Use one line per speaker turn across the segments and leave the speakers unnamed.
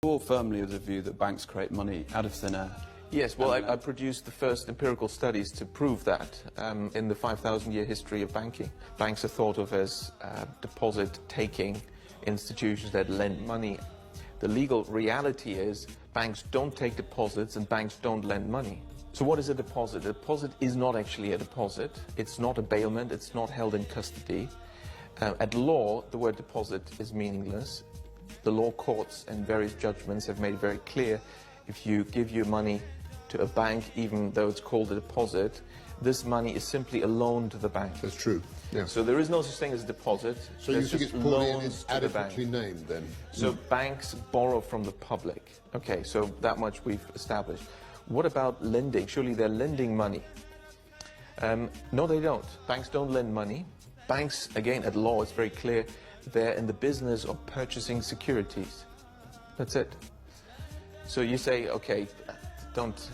You're firmly of the view that banks create money out of thin air.
Yes, well, I produced the first empirical studies to prove that in the 5,000-year history of banking. Banks are thought of as deposit-taking institutions that lend money. The legal reality is banks don't take deposits and banks don't lend money. So what is a deposit? A deposit is not actually a deposit. It's not a bailment. It's not held in custody. At law, the word deposit is meaningless. The law courts and various judgments have made it very clear if you give your money to a bank, even though it's called a deposit, this money is simply a loan to the bank.
That's true. Yeah.
So there is no such thing as a deposit.
So you think it's loans adequately named then?
So banks borrow from the public. Okay, so that much we've established. What about lending? Surely they're lending money. No, they don't. Banks don't lend money. Banks, again, at law, it's very clear, they're in the business of purchasing securities. That's it. So you say, okay, don't,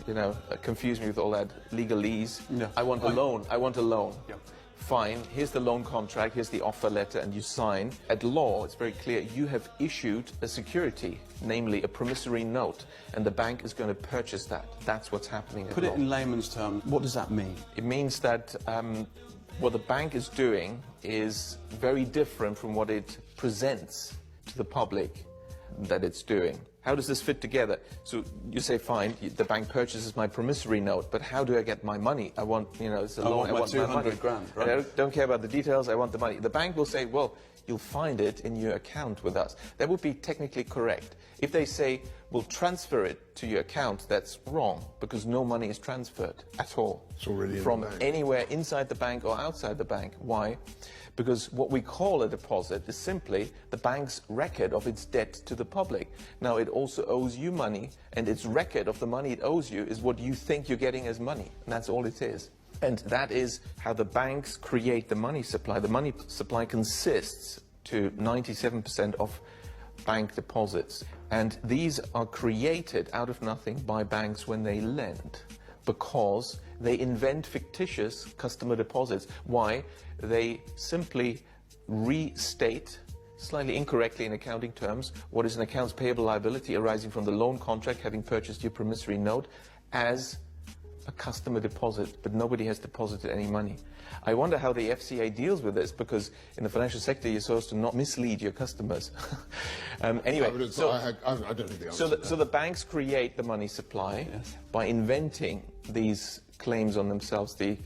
confuse me with all that legalese. No. I want a loan. I want a loan. Yeah. Fine, here's the loan contract, here's the offer letter, and you sign. At law, it's very clear, you have issued a security, namely a promissory note, and the bank is going to purchase that. That's what's happening at law.
Put it in layman's terms, what does that mean?
It means that what the bank is doing is very different from what it presents to the public that it's doing. How does this fit together? So you say, fine, the bank purchases my promissory note, but how do I get my money? I want, it's a loan, I want my
200 grand, right?
I don't care about the details, I want the money. The bank will say, well, you'll find it in your account with us. That would be technically correct. If they say, we'll transfer it to your account, that's wrong, because no money is transferred at all.
It's already
from anywhere inside the bank or outside the bank. Why? Because what we call a deposit is simply the bank's record of its debt to the public. Now, it also owes you money, and its record of the money it owes you is what you think you're getting as money, and that's all it is. And that is how the banks create the money supply. The money supply consists to 97% of bank deposits, and these are created out of nothing by banks when they lend, because they invent fictitious customer deposits. Why? They simply restate, slightly incorrectly in accounting terms, what is an accounts payable liability arising from the loan contract having purchased your promissory note as a customer deposit, but nobody has deposited any money. I wonder how the FCA deals with this, because in the financial sector you're supposed to not mislead your customers. Anyway, so
I don't think the answer
so the banks create the money supply by inventing these claims on themselves, the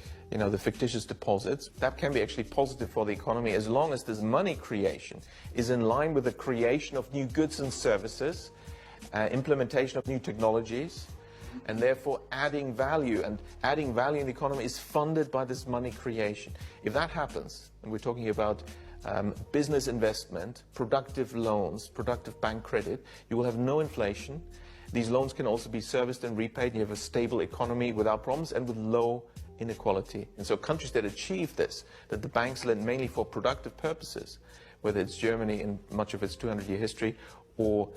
fictitious deposits. That can be actually positive for the economy as long as this money creation is in line with the creation of new goods and services, implementation of new technologies, and therefore adding value. And adding value in the economy is funded by this money creation. If that happens, and we're talking about business investment, productive loans, productive bank credit, you will have no inflation. These loans can also be serviced and repaid. You have a stable economy without problems and with low inequality. And so countries that achieve this, that the banks lend mainly for productive purposes, whether it's Germany in much of its 200-year history, or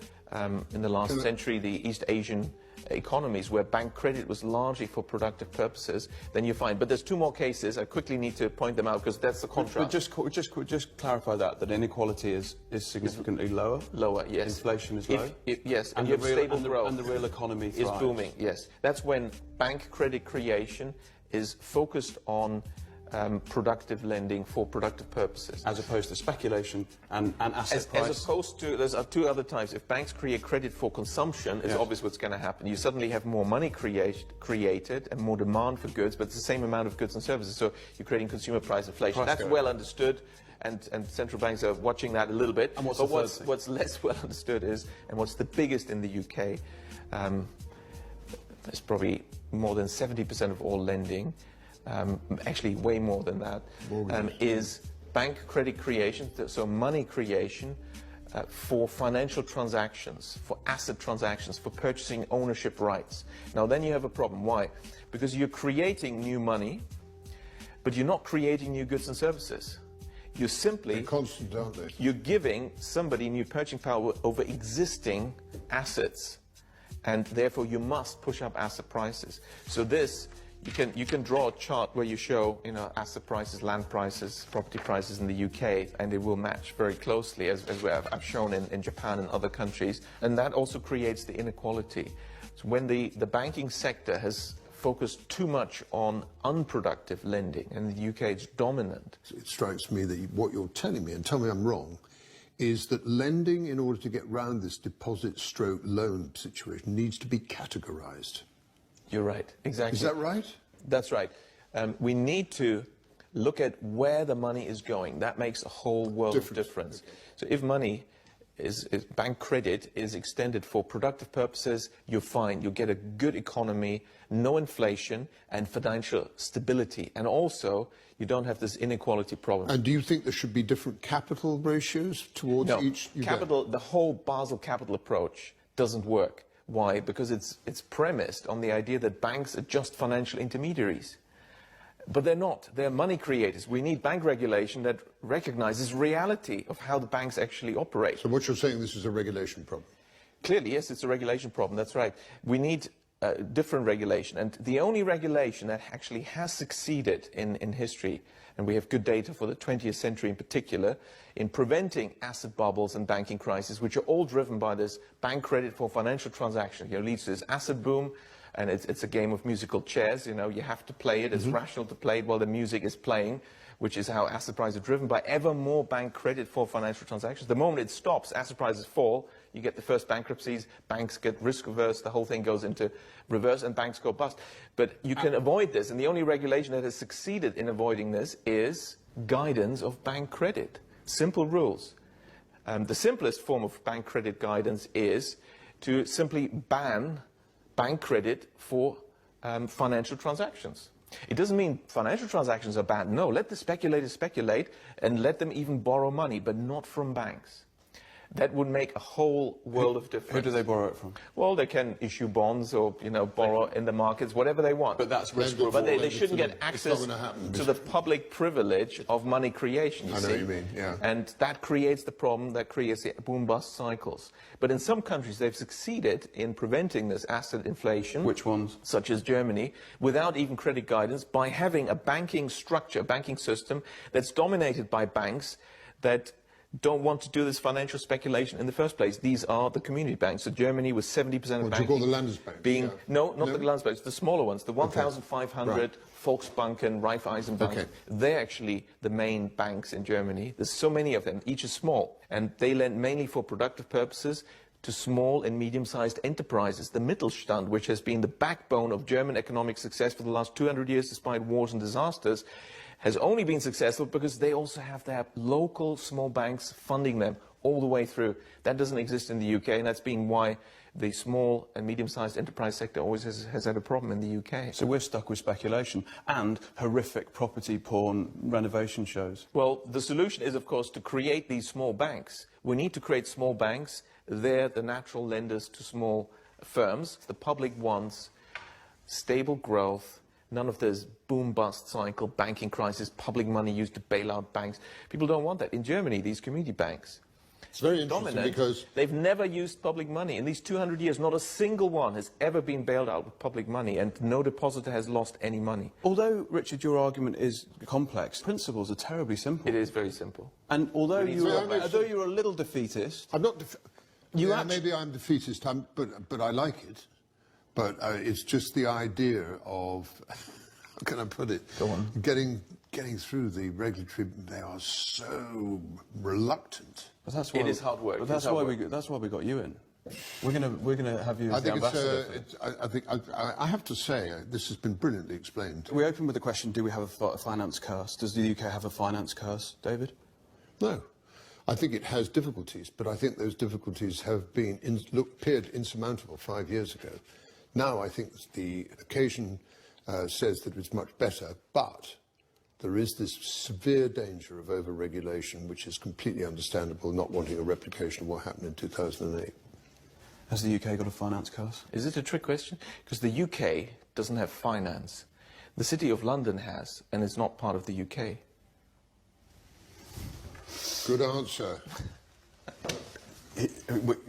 in the last century, the East Asian economies where bank credit was largely for productive purposes, then you're fine. But there's two more cases. I quickly need to point them out because that's the contrast.
But just clarify that inequality is significantly lower?
Lower, yes.
Inflation is low?
Yes, and you have stable growth.
And the real economy thrives.
Is booming, yes. That's when bank credit creation is focused on productive lending for productive purposes.
As opposed to speculation and asset price?
As opposed to, there's two other types. If banks create credit for consumption, it's obvious what's going to happen. You suddenly have more money created and more demand for goods, but it's the same amount of goods and services. So you're creating consumer price inflation. That's well understood, and central banks are watching that a little bit.
And
what's less well understood is, and what's the biggest in the UK, it's probably more than 70% of all lending, actually way more than that, is bank credit creation, so money creation for financial transactions, for asset transactions, for purchasing ownership rights. Now then you have a problem. Why? Because you're creating new money, but you're not creating new goods and services. You're simply,
they're constant, aren't they?
You're giving somebody new purchasing power over existing assets, and therefore you must push up asset prices. So this, You can draw a chart where you show, you know, asset prices, land prices, property prices in the UK, and they will match very closely, as I've shown in Japan and other countries. And that also creates the inequality. So when the banking sector has focused too much on unproductive lending, and in the UK it's dominant.
It strikes me that what you're telling me, and tell me I'm wrong, is that lending, in order to get round this deposit/loan situation, needs to be categorised.
You're right, exactly.
Is that right?
That's right. We need to look at where the money is going. That makes a whole world of difference. Okay. So if money bank credit is extended for productive purposes, you're fine. You'll get a good economy, no inflation, and financial stability. And also, you don't have this inequality problem.
And do you think there should be different capital ratios towards each?
Capital, the whole Basel capital approach doesn't work. Why? Because it's premised on the idea that banks are just financial intermediaries. But they're not. They're money creators. We need bank regulation that recognizes reality of how the banks actually operate.
So what you're saying, this is a regulation problem?
Clearly, yes, it's a regulation problem. That's right. We need different regulation. And the only regulation that actually has succeeded in history, and we have good data for the 20th century in particular, in preventing asset bubbles and banking crises, which are all driven by this bank credit for financial transactions. You know, leads to this asset boom, and it's a game of musical chairs. You know, you have to play it. It's rational to play it while the music is playing, which is how asset prices are driven by ever more bank credit for financial transactions. The moment it stops, asset prices fall. You get the first bankruptcies, banks get risk averse, the whole thing goes into reverse, and banks go bust. But you can avoid this, and the only regulation that has succeeded in avoiding this is guidance of bank credit. Simple rules. The simplest form of bank credit guidance is to simply ban bank credit for financial transactions. It doesn't mean financial transactions are bad. No, let the speculators speculate and let them even borrow money, but not from banks. That would make a whole world of difference.
Who do they borrow it from?
Well, they can issue bonds or, you know, borrow in the markets, whatever they want.
But that's risk.
But they shouldn't get access to the public privilege of money creation, you see.
I know what you mean, yeah.
And that creates the problem, that creates the boom-bust cycles. But in some countries, they've succeeded in preventing this asset inflation.
Which ones?
Such as Germany, without even credit guidance, by having a banking structure, a banking system that's dominated by banks that don't want to do this financial speculation in the first place. These are the community banks. So Germany was 70% of banking.
What do you call the Landesbanks?
Being, yeah. No, not the Landesbanks, the smaller ones, the 1,500
Right.
Volksbanken, Raiffeisenbank.
Okay.
They're actually the main banks in Germany. There's so many of them, each is small. And they lend mainly for productive purposes to small and medium-sized enterprises. The Mittelstand, which has been the backbone of German economic success for the last 200 years despite wars and disasters, has only been successful because they also have their local small banks funding them all the way through. That doesn't exist in the UK, and that's been why the small and medium-sized enterprise sector always has had a problem in the UK.
So we're stuck with speculation and horrific property porn renovation shows.
Well, the solution is, of course, to create these small banks. We need to create small banks. They're the natural lenders to small firms. The public wants stable growth, none of this boom-bust cycle, banking crisis, public money used to bail out banks. People don't want that. In Germany, these community banks,
it's very interesting because
they've never used public money. In these 200 years, not a single one has ever been bailed out with public money, and no depositor has lost any money.
Although, Richard, your argument is complex, principles are terribly simple.
It is very simple.
And although you're a little defeatist...
I'm not... maybe I'm defeatist, but I like it. But it's just the idea of, how can I put it?
Go on.
Getting through the regulatory, they are so reluctant.
But that's why
it is hard work.
But that's why we got you in. We're gonna have you as the ambassador.
I have to say, this has been brilliantly explained.
We open with the question: do we have a finance curse? Does the UK have a finance curse, David?
No. I think it has difficulties, but I think those difficulties have appeared insurmountable 5 years ago. Now I think the occasion says that it's much better, but there is this severe danger of over-regulation, which is completely understandable, not wanting a replication of what happened in 2008.
Has the UK got a finance curse?
Is it a trick question? Because the UK doesn't have finance. The City of London has, and it's not part of the UK.
Good answer.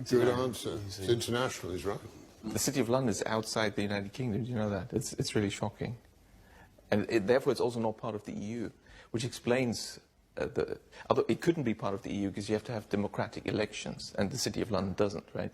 Good answer. It's international, he's right.
The City of London is outside the United Kingdom. Do you know that? It's really shocking. And therefore, it's also not part of the EU, which explains although it couldn't be part of the EU because you have to have democratic elections, and the City of London doesn't, right?